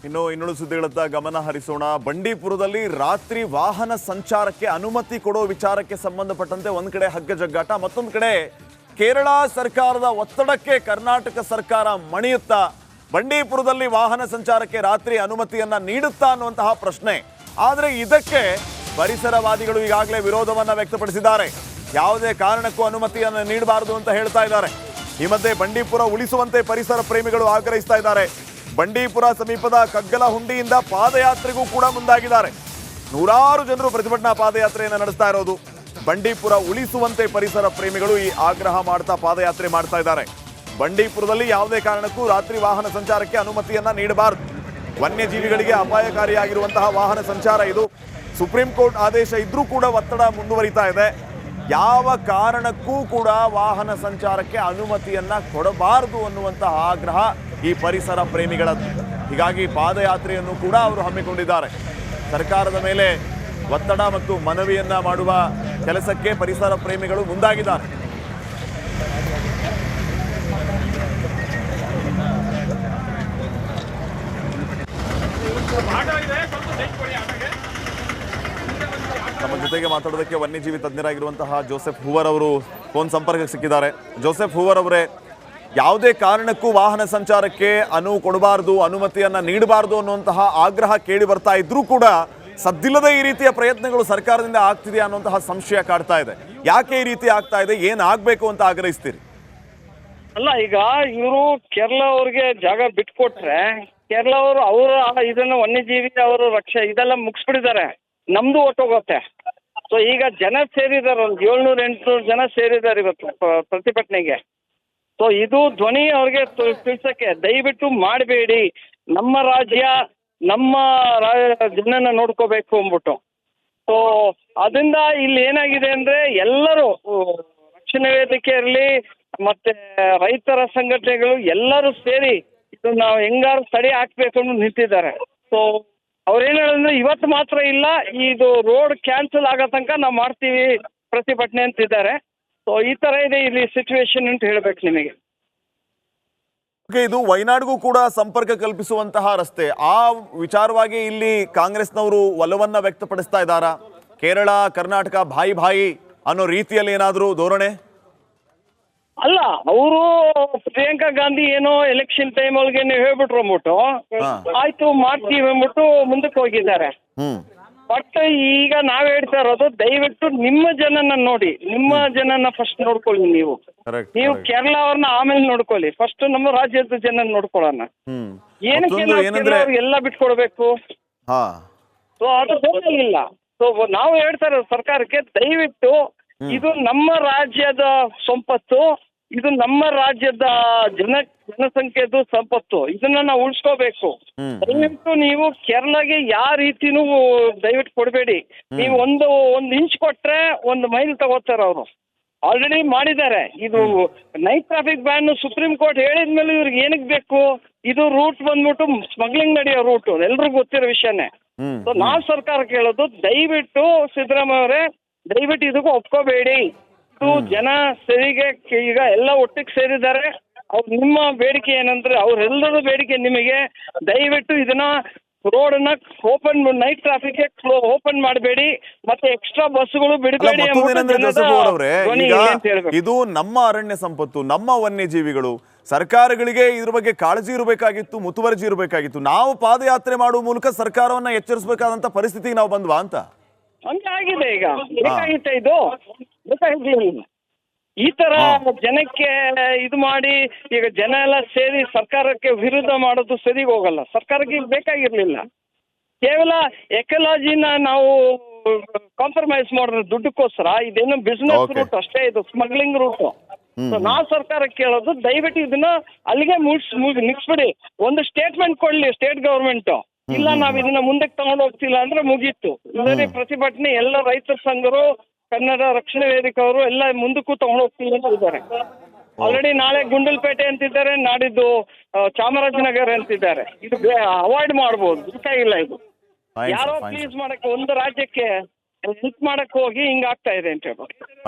ಇನ್ನುಳಿದ ಸುದ್ದಿಗಳತ್ತ ಗಮನ ಹರಿಸೋಣ. ಬಂಡೀಪುರದಲ್ಲಿ ರಾತ್ರಿ ವಾಹನ ಸಂಚಾರಕ್ಕೆ ಅನುಮತಿ ಕೊಡೋ ವಿಚಾರಕ್ಕೆ ಸಂಬಂಧಪಟ್ಟಂತೆ ಒಂದ್ ಕಡೆ ಹಗ್ಗ ಜಗ್ಗಾಟ, ಮತ್ತೊಂದು ಕಡೆ ಕೇರಳ ಸರ್ಕಾರದ ಒತ್ತಡಕ್ಕೆ ಕರ್ನಾಟಕ ಸರ್ಕಾರ ಮಣಿಯುತ್ತಾ ಬಂಡೀಪುರದಲ್ಲಿ ವಾಹನ ಸಂಚಾರಕ್ಕೆ ರಾತ್ರಿ ಅನುಮತಿಯನ್ನ ನೀಡುತ್ತಾ ಅನ್ನುವಂತಹ ಪ್ರಶ್ನೆ. ಆದರೆ ಇದಕ್ಕೆ ಪರಿಸರವಾದಿಗಳು ಈಗಾಗಲೇ ವಿರೋಧವನ್ನ ವ್ಯಕ್ತಪಡಿಸಿದ್ದಾರೆ. ಯಾವುದೇ ಕಾರಣಕ್ಕೂ ಅನುಮತಿಯನ್ನು ನೀಡಬಾರದು ಅಂತ ಹೇಳ್ತಾ ಇದ್ದಾರೆ. ಈ ಮಧ್ಯೆ ಬಂಡೀಪುರ ಉಳಿಸುವಂತೆ ಪರಿಸರ ಪ್ರೇಮಿಗಳು ಆಗ್ರಹಿಸ್ತಾ ಇದ್ದಾರೆ. ಬಂಡೀಪುರ ಸಮೀಪದ ಕಗ್ಗಲಹುಂಡಿಯಿಂದ ಪಾದಯಾತ್ರೆಗೂ ಕೂಡ ಮುಂದಾಗಿದ್ದಾರೆ. ನೂರಾರು ಜನರು ಪ್ರತಿಭಟನಾ ಪಾದಯಾತ್ರೆಯನ್ನು ನಡೆಸ್ತಾ ಇರೋದು. ಬಂಡೀಪುರ ಉಳಿಸುವಂತೆ ಪರಿಸರ ಪ್ರೇಮಿಗಳು ಈ ಆಗ್ರಹ ಮಾಡ್ತಾ ಪಾದಯಾತ್ರೆ ಮಾಡ್ತಾ ಇದ್ದಾರೆ. ಬಂಡೀಪುರದಲ್ಲಿ ಯಾವುದೇ ಕಾರಣಕ್ಕೂ ರಾತ್ರಿ ವಾಹನ ಸಂಚಾರಕ್ಕೆ ಅನುಮತಿಯನ್ನ ನೀಡಬಾರದು. ವನ್ಯಜೀವಿಗಳಿಗೆ ಅಪಾಯಕಾರಿಯಾಗಿರುವಂತಹ ವಾಹನ ಸಂಚಾರ ಇದು. ಸುಪ್ರೀಂ ಕೋರ್ಟ್ ಆದೇಶ ಇದ್ರೂ ಕೂಡ ಒತ್ತಡ ಮುಂದುವರಿತಾ ಇದೆ. ಯಾವ ಕಾರಣಕ್ಕೂ ಕೂಡ ವಾಹನ ಸಂಚಾರಕ್ಕೆ ಅನುಮತಿಯನ್ನ ಕೊಡಬಾರದು ಅನ್ನುವಂತಹ ಆಗ್ರಹ ಈ ಪರಿಸರ ಪ್ರೇಮಿಗಳದ್ದು. ಹೀಗಾಗಿ ಪಾದಯಾತ್ರೆಯನ್ನು ಕೂಡ ಅವರು ಹಮ್ಮಿಕೊಂಡಿದ್ದಾರೆ. ಸರ್ಕಾರದ ಮೇಲೆ ಒತ್ತಡ ಮತ್ತು ಮನವಿಯನ್ನ ಮಾಡುವ ಕೆಲಸಕ್ಕೆ ಪರಿಸರ ಪ್ರೇಮಿಗಳು ಮುಂದಾಗಿದ್ದಾರೆ. ನಮ್ಮ ಜೊತೆಗೆ ಮಾತಾಡೋದಕ್ಕೆ ವನ್ಯಜೀವಿ ತಜ್ಞರಾಗಿರುವಂತಹ ಜೋಸೆಫ್ ಹೂವರ್ ಅವರು ಫೋನ್ ಸಂಪರ್ಕಕ್ಕೆ ಸಿಕ್ಕಿದ್ದಾರೆ. ಜೋಸೆಫ್ ಹೂವರ್ ಅವರೇ, ಯಾವುದೇ ಕಾರಣಕ್ಕೂ ವಾಹನ ಸಂಚಾರಕ್ಕೆ ಅನುವು ಕೊಡಬಾರದು, ಅನುಮತಿಯನ್ನ ನೀಡಬಾರದು ಅನ್ನುವಂತಹ ಆಗ್ರಹ ಕೇಳಿ ಬರ್ತಾ ಇದ್ರೂ ಕೂಡ ಸದ್ದಿಲ್ಲದೆ ಈ ರೀತಿಯ ಪ್ರಯತ್ನಗಳು ಸರ್ಕಾರದಿಂದ ಆಗ್ತಿದೆ ಅನ್ನುವಂತಹ ಸಂಶಯ ಕಾಡ್ತಾ ಇದೆ. ಯಾಕೆ ಈ ರೀತಿ ಆಗ್ತಾ ಇದೆ, ಏನಾಗಬೇಕು ಅಂತ ಆಗ್ರಹಿಸ್ತೀರಿ? ಅಲ್ಲ, ಈಗ ಇವರು ಕೇರಳ ಅವ್ರಿಗೆ ಜಾಗ ಬಿಟ್ಕೊಟ್ರೆ ಕೇರಳ ಅವರು ಇದನ್ನ ವನ್ಯಜೀವಿ ಅವರು ರಕ್ಷೆ ಇದೆಲ್ಲ ಮುಗಿಸ್ಬಿಟ್ಟಿದ್ದಾರೆ. ನಮ್ದು ಒಟ್ಟೋಗುತ್ತೆ. ಸೊ ಈಗ ಜನ ಸೇರಿದ್ದಾರೆ, ಒಂದು 700-800 ಜನ ಸೇರಿದ್ದಾರೆ ಇವತ್ತು ಪ್ರತಿಭಟನೆಗೆ. ಸೊ ಇದು ಧ್ವನಿ ಅವ್ರಿಗೆ ತಿಳಿಸಕ್ಕೆ, ದಯವಿಟ್ಟು ಮಾಡಬೇಡಿ, ನಮ್ಮ ರಾಜ್ಯ ನಮ್ಮ ಜನನ ನೋಡ್ಕೋಬೇಕು ಅಂದ್ಬಿಟ್ಟು. ಸೊ ಅದರಿಂದ ಇಲ್ಲಿ ಏನಾಗಿದೆ ಅಂದ್ರೆ ಎಲ್ಲರೂ ರಕ್ಷಣಾ ವೇದಿಕೆ ಇರಲಿ ಮತ್ತೆ ರೈತರ ಸಂಘಟನೆಗಳು ಎಲ್ಲರೂ ಸೇರಿ ಇದು ನಾವು ಹೆಂಗಾರು ತಡೆ ಹಾಕ್ಬೇಕು ಅಂತ ನಿಂತಿದ್ದಾರೆ. ಸೊ ಅವ್ರೇನು ಹೇಳಿದ್ರೆ ಇವತ್ತು ಮಾತ್ರ ಇಲ್ಲ, ಇದು ರೋಡ್ ಕ್ಯಾನ್ಸಲ್ ಆಗೋ ತನಕ ನಾವು ಮಾಡ್ತೀವಿ ಪ್ರತಿಭಟನೆ ಅಂತಿದ್ದಾರೆ. ಸೊ ಈ ತರ ಇದೆ ಇಲ್ಲಿ ಸಿಚುವೇಶನ್ ಅಂತ ಹೇಳ್ಬೇಕು ನಿಮಗೆ. ಇದು ವಯನಾಡ್ಗೂ ಕೂಡ ಸಂಪರ್ಕ ಕಲ್ಪಿಸುವಂತಹ ರಸ್ತೆ. ಆ ವಿಚಾರವಾಗಿ ಇಲ್ಲಿ ಕಾಂಗ್ರೆಸ್ನವರು ಒಲವನ್ನ ವ್ಯಕ್ತಪಡಿಸ್ತಾ ಇದ್ದಾರಾ? ಕೇರಳ ಕರ್ನಾಟಕ ಬಾಯಿ ಬಾಯಿ ಅನ್ನೋ ರೀತಿಯಲ್ಲಿ ಏನಾದರೂ ಧೋರಣೆ? ಅಲ್ಲ, ಅವರು ಪ್ರಿಯಾಂಕಾ ಗಾಂಧಿ ಏನೋ ಎಲೆಕ್ಷನ್ ಟೈಮ್ ಒಳಗೆ ಹೇಳ್ಬಿಟ್ರು ಅಂದ್ಬಿಟ್ಟು ಆಯ್ತು ಮಾಡ್ತೀವಿ ಅಂದ್ಬಿಟ್ಟು ಮುಂದಕ್ಕೆ ಹೋಗಿದ್ದಾರೆ. ಬಟ್ ಈಗ ನಾವ್ ಹೇಳ್ತಾ ಇರೋದು, ದಯವಿಟ್ಟು ನಿಮ್ಮ ಜನನ ನೋಡಿ, ನಿಮ್ಮ ಜನನ ಫಸ್ಟ್ ನೋಡ್ಕೊಳ್ಳಿ. ನೀವು ಕೇರಳ ಅವ್ರನ್ನ ಆಮೇಲೆ ನೋಡ್ಕೊಳ್ಳಿ, ಫಸ್ಟ್ ನಮ್ಮ ರಾಜ್ಯದ ಜನ ನೋಡ್ಕೊಳ್ಳೋಣ. ಏನಕ್ಕೆ ಎಲ್ಲ ಬಿಟ್ಕೊಡ್ಬೇಕು? ಸೊ ಅದು ಬೇಕಾಗಿಲ್ಲ. ಸೊ ನಾವು ಹೇಳ್ತಾ ಇರೋದು ಸರ್ಕಾರಕ್ಕೆ, ದಯವಿಟ್ಟು ಇದು ನಮ್ಮ ರಾಜ್ಯದ ಸಂಪತ್ತು, ಇದು ನಮ್ಮ ರಾಜ್ಯದ ಜನಸಂಖ್ಯೆದು ಸಂಪತ್ತು, ಇದನ್ನ ನಾವು ಉಳಿಸ್ಕೋಬೇಕು. ದಯವಿಟ್ಟು ನೀವು ಕೇರಳಗೆ ಯಾವ ರೀತಿನೂ ದಯವಿಟ್ಟು ಕೊಡಬೇಡಿ. ನೀವು ಒಂದು ಇಂಚ್ ಕೊಟ್ರೆ 1 ಮೈಲ್ ತಗೋತಾರ ಅವರು. ಆಲ್ರೆಡಿ ಮಾಡಿದ್ದಾರೆ. ಇದು night traffic ban supreme court ಹೇಳಿದ್ಮೇಲೆ ಇವ್ರಿಗೆ ಏನಕ್ಕೆ ಬೇಕು? ಇದು ರೂಟ್ ಬಂದ್ಬಿಟ್ಟು ಸ್ಮಗ್ಲಿಂಗ್ ನಡೆಯೋ ರೂಟ್, ಎಲ್ರಿಗೂ ಗೊತ್ತಿರೋ ವಿಷಯನೇ. ಸೊ ನಾವು ಸರ್ಕಾರ ಕೇಳೋದು, ದಯವಿಟ್ಟು ಸಿದ್ದರಾಮಯ್ಯ ಅವರೇ, ದಯವಿಟ್ಟು ಇದಕ್ಕೂ ಒಪ್ಕೋಬೇಡಿ. ಇದು ಜನ ಸರಿಗೆ ಈಗ ಎಲ್ಲ ಒಟ್ಟಿಗೆ ಸೇರಿದ್ದಾರೆ. ಅವ್ರು ನಿಮ್ಮ ಬೇಡಿಕೆ ಏನಂದ್ರೆ, ಅವ್ರೆಲ್ಲರೂ ಬೇಡಿಕೆ ನಿಮಗೆ, ದಯವಿಟ್ಟು ಇದನ್ನ ರೋಡನ್ನ ಓಪನ್, ನೈಟ್ ಟ್ರಾಫಿಕ್ ಓಪನ್ ಮಾಡಬೇಡಿ, ಮತ್ತೆ ಎಕ್ಸ್ಟ್ರಾ ಬಸ್ಗಳು ಬಿಡಬೇಡಿ. ಇದು ನಮ್ಮ ಅರಣ್ಯ ಸಂಪತ್ತು, ನಮ್ಮ ವನ್ಯಜೀವಿಗಳು. ಸರ್ಕಾರಗಳಿಗೆ ಇದ್ರ ಬಗ್ಗೆ ಕಾಳಜಿ ಇರಬೇಕಾಗಿತ್ತು, ಮುತುವರ್ಜಿ ಇರಬೇಕಾಗಿತ್ತು. ನಾವು ಪಾದಯಾತ್ರೆ ಮಾಡುವ ಮೂಲಕ ಸರ್ಕಾರವನ್ನ ಎಚ್ಚರಿಸಬೇಕಾದಂತ ಪರಿಸ್ಥಿತಿಗೆ ನಾವು ಬಂದ್ವಾ ಅಂತ? ಹಂಗೆ ಆಗಿದೆ. ಈಗ ಬೇಕಾಗಿತ್ತೆ, ಇದು ಬೇಕಾಗಿಲ್ಲ. ಈ ತರ ಜನಕ್ಕೆ ಇದು ಮಾಡಿ ಈಗ ಜನ ಎಲ್ಲ ಸೇರಿ ಸರ್ಕಾರಕ್ಕೆ ವಿರುದ್ಧ ಮಾಡೋದು ಸರಿ ಹೋಗಲ್ಲ. ಸರ್ಕಾರಕ್ಕೆ ಬೇಕಾಗಿರ್ಲಿಲ್ಲ. ಕೇವಲ ಎಕಲಾಜಿನ ನಾವು ಕಾಂಪ್ರಮೈಸ್ ಮಾಡೋದು ದುಡ್ಡಕ್ಕೋಸ್ಕರ. ಇದೇನು ಬಿಸ್ನೆಸ್ ರೂಟ್ ಅಷ್ಟೇ, ಇದು ಸ್ಮಗ್ಲಿಂಗ್ ರೂಟ್. ನಾವು ಸರ್ಕಾರ ಕೇಳೋದು, ದಯವಿಟ್ಟು ಇದನ್ನ ಅಲ್ಲಿಗೆ ನಿಲ್ಸ್ಬಿಡಿ. ಒಂದು ಸ್ಟೇಟ್ಮೆಂಟ್ ಕೊಡ್ಲಿ ಸ್ಟೇಟ್ ಗವರ್ಮೆಂಟ್, ಇಲ್ಲ ನಾವ್ ಇದನ್ನ ಮುಂದಕ್ಕೆ ತಗೊಂಡು ಹೋಗ್ತಿಲ್ಲ ಅಂದ್ರೆ ಮುಗೀತು. ಇದರಲ್ಲಿ ಪ್ರತಿಭಟನೆ ಎಲ್ಲ ರೈತರ ಸಂಘರು, ಕನ್ನಡ ರಕ್ಷಣಾ ವೇದಿಕೆ ಅವರು ಎಲ್ಲ ಮುಂದಕ್ಕೂ ತಗೊಂಡು ಹೋಗ್ತಿಲ್ಲ ಅಂತ ಇದ್ದಾರೆ. ಆಲ್ರೆಡಿ ನಾಳೆ ಗುಂಡಲ್ಪೇಟೆ ಅಂತಿದ್ದಾರೆ, ನಾಡಿದ್ದು ಚಾಮರಾಜನಗರ ಅಂತಿದ್ದಾರೆ. ಇದು ಅವಾಯ್ಡ್ ಮಾಡ್ಬೋದು, ಬೇಕಾಗಿಲ್ಲ. ಇದು ಯಾರೋ ಪ್ಲೀಸ್ ಮಾಡಕ್ಕೆ, ಒಂದು ರಾಜ್ಯಕ್ಕೆ ಹೆಲ್ಪ್ ಮಾಡಕ್ಕೆ ಹೋಗಿ ಹಿಂಗಾಗ್ತಾ ಇದೆ ಅಂತ ಹೇಳ್ಬೋದು.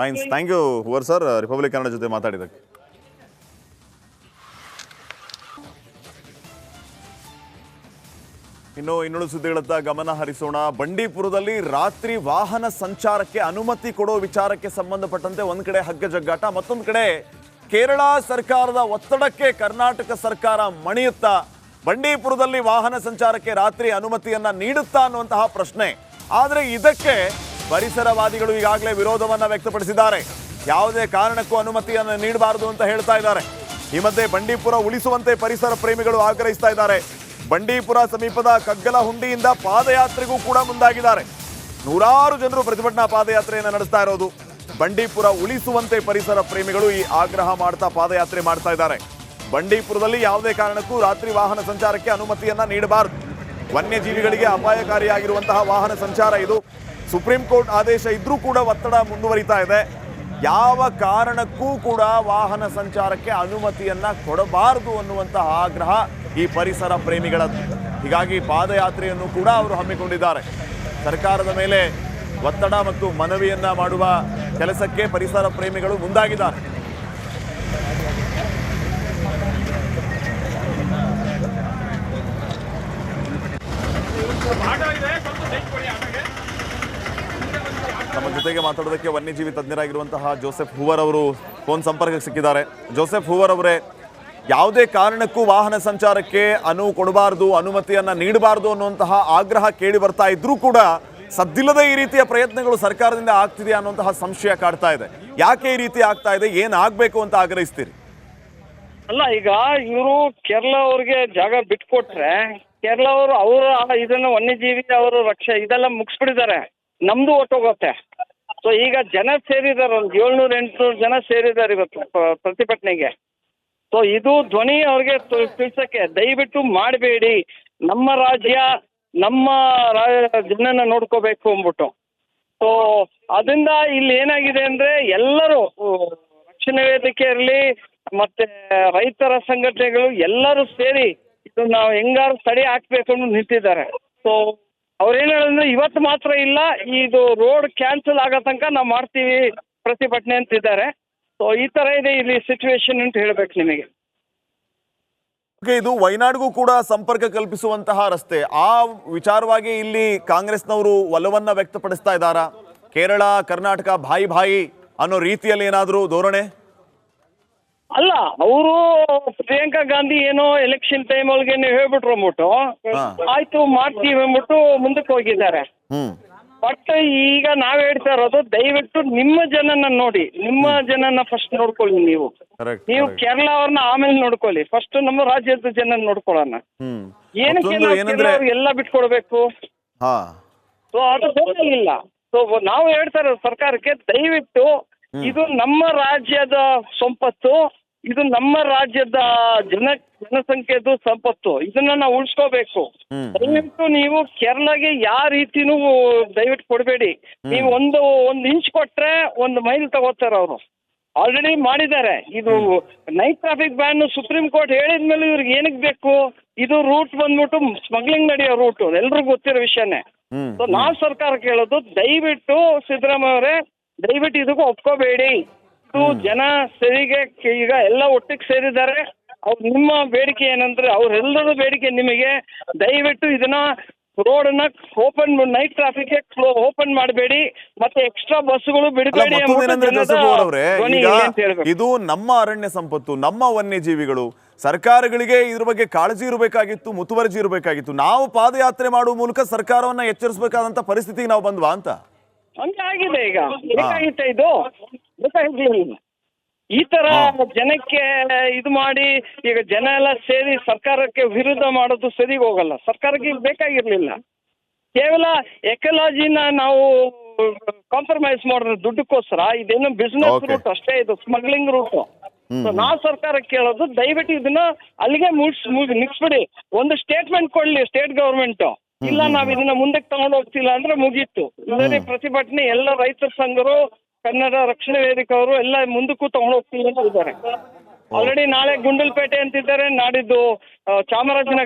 ಥ್ಯಾಂಕ್ ಯು ಹೂವರ್ ಸರ್, ರಿಪಬ್ಲಿಕ್ ಕನ್ನಡ ಜೊತೆ ಮಾತಾಡಿದ್ದಕ್ಕೆ. ಇನ್ನುಳಿದ ಸುದ್ದಿಗಳತ್ತ ಗಮನ ಹರಿಸೋಣ. ಬಂಡೀಪುರದಲ್ಲಿ ರಾತ್ರಿ ವಾಹನ ಸಂಚಾರಕ್ಕೆ ಅನುಮತಿ ಕೊಡೋ ವಿಚಾರಕ್ಕೆ ಸಂಬಂಧಪಟ್ಟಂತೆ ಒಂದ್ ಕಡೆ ಹಗ್ಗ ಜಗ್ಗಾಟ, ಮತ್ತೊಂದು ಕಡೆ ಕೇರಳ ಸರ್ಕಾರದ ಒತ್ತಡಕ್ಕೆ ಕರ್ನಾಟಕ ಸರ್ಕಾರ ಮಣಿಯುತ್ತಾ ಬಂಡೀಪುರದಲ್ಲಿ ವಾಹನ ಸಂಚಾರಕ್ಕೆ ರಾತ್ರಿ ಅನುಮತಿಯನ್ನ ನೀಡುತ್ತಾ ಅನ್ನುವಂತಹ ಪ್ರಶ್ನೆ. ಆದರೆ ಇದಕ್ಕೆ ಪರಿಸರವಾದಿಗಳು ಈಗಾಗಲೇ ವಿರೋಧವನ್ನ ವ್ಯಕ್ತಪಡಿಸಿದ್ದಾರೆ. ಯಾವುದೇ ಕಾರಣಕ್ಕೂ ಅನುಮತಿಯನ್ನು ನೀಡಬಾರದು ಅಂತ ಹೇಳ್ತಾ ಇದ್ದಾರೆ. ಈ ಮಧ್ಯೆ ಬಂಡೀಪುರ ಉಳಿಸುವಂತೆ ಪರಿಸರ ಪ್ರೇಮಿಗಳು ಆಗ್ರಹಿಸ್ತಾ ಇದ್ದಾರೆ. ಬಂಡೀಪುರ ಸಮೀಪದ ಕಗ್ಗಲಹುಂಡಿಯಿಂದ ಪಾದಯಾತ್ರೆಗೂ ಕೂಡ ಮುಂದಾಗಿದ್ದಾರೆ. ನೂರಾರು ಜನರು ಪ್ರತಿಭಟನಾ ಪಾದಯಾತ್ರೆಯನ್ನು ನಡೆಸ್ತಾ ಇರೋದು. ಬಂಡೀಪುರ ಉಳಿಸುವಂತೆ ಪರಿಸರ ಪ್ರೇಮಿಗಳು ಈ ಆಗ್ರಹ ಮಾಡ್ತಾ ಪಾದಯಾತ್ರೆ ಮಾಡ್ತಾ ಇದ್ದಾರೆ. ಬಂಡೀಪುರದಲ್ಲಿ ಯಾವುದೇ ಕಾರಣಕ್ಕೂ ರಾತ್ರಿ ವಾಹನ ಸಂಚಾರಕ್ಕೆ ಅನುಮತಿಯನ್ನ ನೀಡಬಾರದು. ವನ್ಯಜೀವಿಗಳಿಗೆ ಅಪಾಯಕಾರಿಯಾಗಿರುವಂತಹ ವಾಹನ ಸಂಚಾರ ಇದು. ಸುಪ್ರೀಂ ಕೋರ್ಟ್ ಆದೇಶ ಇದ್ರೂ ಕೂಡ ಒತ್ತಡ ಮುಂದುವರಿತಾ ಇದೆ. ಯಾವ ಕಾರಣಕ್ಕೂ ಕೂಡ ವಾಹನ ಸಂಚಾರಕ್ಕೆ ಅನುಮತಿಯನ್ನ ಕೊಡಬಾರದು ಅನ್ನುವಂತಹ ಆಗ್ರಹ ಈ ಪರಿಸರ ಪ್ರೇಮಿಗಳದ್ದು. ಹೀಗಾಗಿ ಪಾದಯಾತ್ರೆಯನ್ನು ಕೂಡ ಅವರು ಹಮ್ಮಿಕೊಂಡಿದ್ದಾರೆ. ಸರ್ಕಾರದ ಮೇಲೆ ಒತ್ತಡ ಮತ್ತು ಮನವಿಯನ್ನ ಮಾಡುವ ಕೆಲಸಕ್ಕೆ ಪರಿಸರ ಪ್ರೇಮಿಗಳು ಮುಂದಾಗಿದ್ದಾರೆ. ನಮ್ಮ ಜೊತೆಗೆ ಮಾತಾಡೋದಕ್ಕೆ ವನ್ಯಜೀವಿ ತಜ್ಞರಾಗಿರುವಂತಹ ಜೋಸೆಫ್ ಹೂವರ್ ಅವರು ಫೋನ್ ಸಂಪರ್ಕಕ್ಕೆ ಸಿಕ್ಕಿದ್ದಾರೆ. ಜೋಸೆಫ್ ಹೂವರ್ ಅವರೇ, ಯಾವುದೇ ಕಾರಣಕ್ಕೂ ವಾಹನ ಸಂಚಾರಕ್ಕೆ ಅನುವು ಕೊಡಬಾರದು, ಅನುಮತಿಯನ್ನ ನೀಡಬಾರದು ಅನ್ನುವಂತಹ ಆಗ್ರಹ ಕೇಳಿ ಬರ್ತಾ ಇದ್ರೂ ಕೂಡ ಸದ್ದಿಲ್ಲದೆ ಈ ರೀತಿಯ ಪ್ರಯತ್ನಗಳು ಸರ್ಕಾರದಿಂದ ಆಗ್ತಿದೆ ಅನ್ನುವಂತಹ ಸಂಶಯ ಕಾಡ್ತಾ ಇದೆ. ಯಾಕೆ ಈ ರೀತಿ ಆಗ್ತಾ ಇದೆ, ಏನಾಗಬೇಕು ಅಂತ ಆಗ್ರಹಿಸ್ತೀರಿ? ಅಲ್ಲ, ಈಗ ಇವರು ಕೇರಳ ಅವ್ರಿಗೆ ಜಾಗ ಬಿಟ್ಕೊಟ್ರೆ ಕೇರಳ ಅವರು ಇದನ್ನ ವನ್ಯಜೀವಿ ಅವರು ರಕ್ಷೆ ಇದೆಲ್ಲ ಮುಗಿಸ್ಬಿಟ್ಟಿದ್ದಾರೆ. ನಮ್ದು ಒಟ್ಟೋಗುತ್ತೆ. ಸೊ ಈಗ ಜನ ಸೇರಿದ್ದಾರೆ, ಒಂದು 700-800 ಜನ ಸೇರಿದ್ದಾರೆ ಇವತ್ತು ಪ್ರತಿಭಟನೆಗೆ. ಸೊ ಇದು ಧ್ವನಿ ಅವ್ರಿಗೆ ತಿಳಿಸಕ್ಕೆ, ದಯವಿಟ್ಟು ಮಾಡಬೇಡಿ, ನಮ್ಮ ರಾಜ್ಯ ನಮ್ಮ ಜನನ ನೋಡ್ಕೋಬೇಕು ಅಂದ್ಬಿಟ್ಟು. ಸೊ ಅದರಿಂದ ಇಲ್ಲಿ ಏನಾಗಿದೆ ಅಂದ್ರೆ ಎಲ್ಲರೂ ರಕ್ಷಣಾ ವೇದಿಕೆ ಇರಲಿ ಮತ್ತೆ ರೈತರ ಸಂಘಟನೆಗಳು ಎಲ್ಲರೂ ಸೇರಿ ಇದು ನಾವು ಹೆಂಗಾರು ತಡೆ ಹಾಕ್ಬೇಕು ಅಂತ ನಿಂತಿದ್ದಾರೆ. ಸೊ ಅವ್ರೇನು ಹೇಳಿದ್ರೆ ಇವತ್ತು ಮಾತ್ರ ಇಲ್ಲ, ಇದು ರೋಡ್ ಕ್ಯಾನ್ಸಲ್ ಆಗೋ ತನಕ ನಾವು ಮಾಡ್ತೀವಿ ಪ್ರತಿಭಟನೆ ಅಂತಿದ್ದಾರೆ. ಸೊ ಈ ತರ ಇದೆ ಇಲ್ಲಿ ಸಿಚುವೇಶನ್ ಅಂತ ಹೇಳ್ಬೇಕು ನಿಮಗೆ. ಇದು ವಯನಾಡ್ಗೂ ಕೂಡ ಸಂಪರ್ಕ ಕಲ್ಪಿಸುವಂತಹ ರಸ್ತೆ. ಆ ವಿಚಾರವಾಗಿ ಇಲ್ಲಿ ಕಾಂಗ್ರೆಸ್ನವರು ಒಲವನ್ನ ವ್ಯಕ್ತಪಡಿಸ್ತಾ ಇದ್ದಾರಾ? ಕೇರಳ ಕರ್ನಾಟಕ ಭಾಯಿ ಭಾಯಿ ಅನ್ನೋ ರೀತಿಯಲ್ಲಿ ಏನಾದರೂ ಧೋರಣೆ? ಅಲ್ಲ, ಅವರು ಪ್ರಿಯಾಂಕಾ ಗಾಂಧಿ ಏನೋ ಎಲೆಕ್ಷನ್ ಟೈಮ್ ಒಳಗೆ ಹೇಳ್ಬಿಟ್ರು ಅಂದ್ಬಿಟ್ಟು ಆಯ್ತು ಮಾಡ್ತೀವಿ ಅಂದ್ಬಿಟ್ಟು ಮುಂದಕ್ಕೆ ಹೋಗಿದ್ದಾರೆ. ಬಟ್ ಈಗ ನಾವ್ ಹೇಳ್ತಾ ಇರೋದು, ದಯವಿಟ್ಟು ನಿಮ್ಮ ಜನನ ನೋಡಿ, ನಿಮ್ಮ ಜನನ ಫಸ್ಟ್ ನೋಡ್ಕೊಳ್ಳಿ. ನೀವು ಕೇರಳ ಅವ್ರನ್ನ ಆಮೇಲೆ ನೋಡ್ಕೊಳ್ಳಿ, ಫಸ್ಟ್ ನಮ್ಮ ರಾಜ್ಯದ ಜನ ನೋಡ್ಕೊಳ್ಳೋಣ. ಏನಕ್ಕೆ ಎಲ್ಲ ಬಿಟ್ಕೊಡ್ಬೇಕು? ಸೊ ಅದು ಬೇಕಾಗಿಲ್ಲ. ಸೊ ನಾವು ಹೇಳ್ತಾ ಇರೋದು ಸರ್ಕಾರಕ್ಕೆ, ದಯವಿಟ್ಟು ಇದು ನಮ್ಮ ರಾಜ್ಯದ ಸಂಪತ್ತು, ಇದು ನಮ್ಮ ರಾಜ್ಯದ ಜನಸಂಖ್ಯೆದು ಸಂಪತ್ತು, ಇದನ್ನ ನಾವು ಉಳಿಸ್ಕೋಬೇಕು. ದಯವಿಟ್ಟು ನೀವು ಕೇರಳಗೆ ಯಾವ ರೀತಿನೂ ದಯವಿಟ್ಟು ಕೊಡಬೇಡಿ. ನೀವು ಒಂದು ಇಂಚ್ ಕೊಟ್ರೆ 1 ಮೈಲ್ ತಗೋತಾರೆ ಅವರು. ಆಲ್ರೆಡಿ ಮಾಡಿದ್ದಾರೆ. ಇದು night traffic ban supreme court ಹೇಳಿದ್ಮೇಲೆ ಇವ್ರಿಗೆ ಏನಕ್ಕೆ ಬೇಕು? ಇದು ರೂಟ್ ಬಂದ್ಬಿಟ್ಟು ಸ್ಮಗ್ಲಿಂಗ್ ನಡೆಯೋ ರೂಟ್, ಎಲ್ರಿಗೂ ಗೊತ್ತಿರೋ ವಿಷಯನೇ. ಸೊ ನಾವು ಸರ್ಕಾರಕ್ಕೆ ಹೇಳೋದು, ದಯವಿಟ್ಟು ಸಿದ್ದರಾಮಯ್ಯ ಅವರೇ, ದಯವಿಟ್ಟು ಇದಕ್ಕೂ ಒಪ್ಕೋಬೇಡಿ. ಇದು ಜನ ಸರಿಗೆ ಈಗ ಎಲ್ಲ ಒಟ್ಟಿಗೆ ಸೇರಿದ್ದಾರೆ. ಅವ್ರು ನಿಮ್ಮ ಬೇಡಿಕೆ ಏನಂದ್ರೆ, ಅವ್ರೆಲ್ಲರೂ ಬೇಡಿಕೆ ನಿಮಗೆ, ದಯವಿಟ್ಟು ಇದನ್ನ ರೋಡನ್ನ ಓಪನ್, ನೈಟ್ ಟ್ರಾಫಿಕ್ ಓಪನ್ ಮಾಡಬೇಡಿ, ಮತ್ತೆ ಎಕ್ಸ್ಟ್ರಾ ಬಸ್ಗಳು ಬಿಡಬೇಡಿ. ಇದು ನಮ್ಮ ಅರಣ್ಯ ಸಂಪತ್ತು, ನಮ್ಮ ವನ್ಯಜೀವಿಗಳು. ಸರ್ಕಾರಗಳಿಗೆ ಇದ್ರ ಬಗ್ಗೆ ಕಾಳಜಿ ಇರಬೇಕಾಗಿತ್ತು, ಮುತುವರ್ಜಿ ಇರಬೇಕಾಗಿತ್ತು. ನಾವು ಪಾದಯಾತ್ರೆ ಮಾಡುವ ಮೂಲಕ ಸರ್ಕಾರವನ್ನ ಎಚ್ಚರಿಸಬೇಕಾದಂತ ಪರಿಸ್ಥಿತಿಗೆ ನಾವು ಬಂದ್ವಾ ಅಂತ? ಹಂಗೆ ಆಗಿದೆ. ಈಗ ಬೇಕಾಗಿತ್ತೆ, ಇದು ಬೇಕಾಗಿರ್ಲಿಲ್ಲ. ಈ ತರ ಜನಕ್ಕೆ ಇದು ಮಾಡಿ ಈಗ ಜನ ಎಲ್ಲ ಸೇರಿ ಸರ್ಕಾರಕ್ಕೆ ವಿರುದ್ಧ ಮಾಡೋದು ಸರಿ ಹೋಗಲ್ಲ. ಸರ್ಕಾರಕ್ಕೆ ಬೇಕಾಗಿರ್ಲಿಲ್ಲ. ಕೇವಲ ಎಕಲಾಜಿನ ನಾವು ಕಾಂಪ್ರಮೈಸ್ ಮಾಡೋದು ದುಡ್ಡಕ್ಕೋಸ್ಕರ. ಇದೇನು ಬಿಸ್ನೆಸ್ ರೂಟ್ ಅಷ್ಟೇ, ಇದು ಸ್ಮಗ್ಲಿಂಗ್ ರೂಟ್. ನಾವು ಸರ್ಕಾರಕ್ಕೆ ಕೇಳೋದು, ದಯವಿಟ್ಟು ಇದನ್ನ ಅಲ್ಲಿಗೆ ನಿಲ್ಸ್ಬಿಡಿ. ಒಂದು ಸ್ಟೇಟ್ಮೆಂಟ್ ಕೊಡ್ಲಿ ಸ್ಟೇಟ್ ಗವರ್ಮೆಂಟ್, ಇಲ್ಲ ನಾವ್ ಇದನ್ನ ಮುಂದಕ್ಕೆ ತಗೊಂಡು ಹೋಗ್ತಿಲ್ಲ ಅಂದ್ರೆ ಮುಗೀತು. ಇಲ್ಲದೇ ಪ್ರತಿಭಟನೆ ಎಲ್ಲ ರೈತರ ಸಂಘರು, ಕನ್ನಡ ರಕ್ಷಣಾ ವೇದಿಕೆ ಅವರು ಎಲ್ಲ ಮುಂದಕ್ಕೂ ತಗೊಂಡು ಹೋಗ್ತಿಲ್ಲ ಅಂತ ಇದ್ದಾರೆ. ಆಲ್ರೆಡಿ ನಾಳೆ ಗುಂಡಲ್ಪೇಟೆ ಅಂತಿದ್ದಾರೆ, ನಾಡಿದ್ದು ಚಾಮರಾಜನಗರ